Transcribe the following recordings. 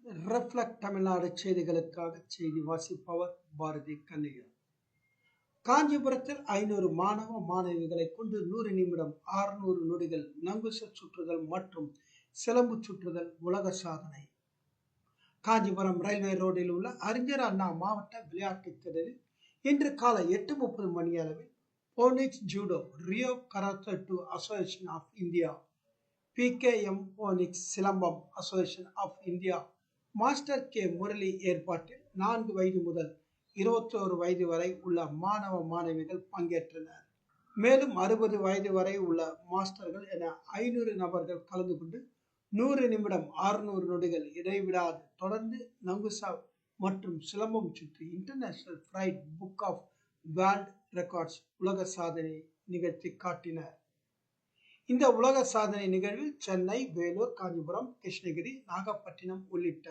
Reflect Tamil Nadu செய்திகளுக்காக செய்தி வாசிப்பவர் பாரதி கண்ணையா. காஞ்சிபுரத்தில் 500 மாணவ மாணவிகளை கொண்டு 100 நிமிடம் 600 நொடிகள் நங்குச சுற்றுதல் மற்றும் சிலம்பு சுற்றுதல் உலக சாதனை. காஞ்சிபுரம் ரயில்வே ரோடில் உள்ள அறிஞர் அண்ணா மாவட்ட விளையாட்டுத் திடலில் இன்று காலை 8:30 மணியளவில் Phoenix judo, Rio karate association of India, PKM Phoenix silambam association of India master K Murali ஏற்பாட்டில் 4 வயது முதல் 21 வயது வரை உள்ள மாணவ மாணவிகள் பங்கேற்றனர். மேலும் 60 வயது வரை உள்ள மாஸ்டர்கள் என 500 நபர்கள் கலந்து கொண்டு 100 நிமிடம் 600 நொடிகள் இடைவிடாது தொடர்ந்து நங்குசா மற்றும் சிலம்பம் சுற்றி international pride book of world records உலக சாதனை நிகழ்த்தி காட்டினர். இந்த உலக சாதனை நிகழ்வில் சென்னை, வேலூர், காஞ்சிபுரம், கிருஷ்ணகிரி, நாகப்பட்டினம் உள்ளிட்ட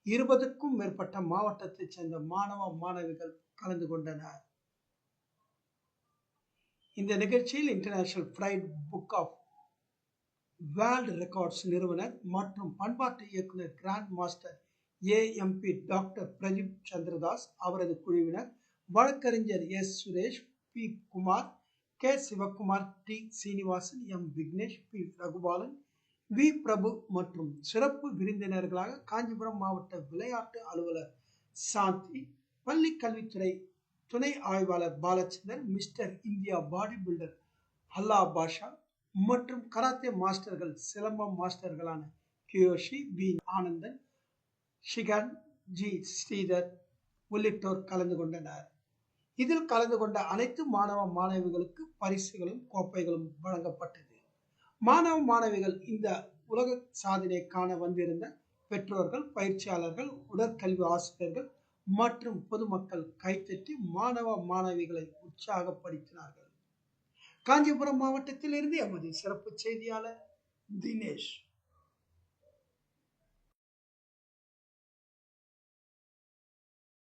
20க்கும் மேற்பட்ட மாவட்டத்தைச் சேர்ந்த மாணவ மாணவிகள் கலந்து கொண்டனர். இந்த நிகழ்ச்சியில் international pride book of world records நிறுவனர் மற்றும் பண்பாட்டு இயக்குனர் grand master AMP doctor Pradeep Chandradas, அவரது குழுவினர், வழக்கறிஞர் S. Suresh, P. Kumar, K. Sivakumar, T. Srinivasan, M. Vignesh, P. Raghubalan, V. பிரபு மற்றும் சிறப்பு விருந்தினர்களாக காஞ்சிபுரம் மாவட்ட விளையாட்டு அலுவலர் சாந்தி, பள்ளி கல்வித்துறை துணை ஆய்வாளர் Balachandar, mister India body builder Alla Basha மற்றும் கராத்தே மாஸ்டர்கள், சிலம்பம் மாஸ்டர்களான kyoshi, B. Anandan, shihan, G. Sridhar உள்ளிட்டோர் கலந்து கொண்டனர். இதில் கலந்து கொண்ட அனைத்து மாணவ மாணவிகளுக்கு பரிசுகளும் கோப்பைகளும் வழங்கப்பட்டது. மாணவ மாணவிகள் இந்த உலக சாதனை காண வந்திருந்த பெற்றோர்கள், பயிற்சியாளர்கள், உடற்கல்வி ஆசிரியர்கள் மற்றும் பொதுமக்கள் கைத்தட்டி மாணவ மாணவிகளை உற்சாகப்படுத்தினார்கள். காஞ்சிபுரம் மாவட்டத்தில் இருந்து எமது சிறப்பு செய்தியாளர் தினேஷ்.